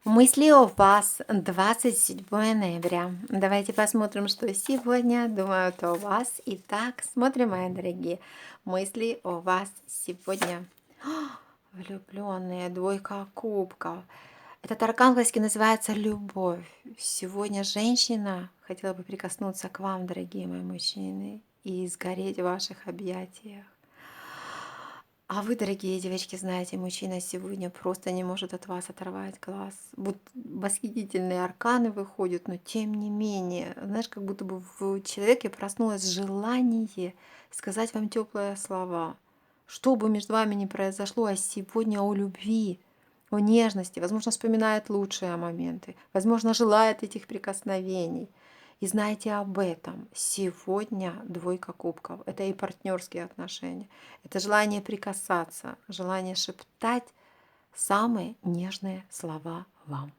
Мысли о вас 27 ноября. Давайте посмотрим, что сегодня думают о вас. Итак, смотрим, мои дорогие. Мысли о вас сегодня. Влюбленные, двойка кубков. Этот аркан классически называется любовь. Сегодня женщина хотела бы прикоснуться к вам, дорогие мои мужчины, и сгореть в ваших объятиях. А вы, дорогие девочки, знаете, мужчина сегодня просто не может от вас оторвать глаз. Вот восхитительные арканы выходят, но тем не менее, знаешь, как будто бы в человеке проснулось желание сказать вам теплые слова. Что бы между вами ни произошло, а сегодня о любви, о нежности, возможно, вспоминает лучшие моменты, возможно, желает этих прикосновений. И знайте об этом. Сегодня двойка кубков. Это и партнерские отношения. Это желание прикасаться, желание шептать самые нежные слова вам.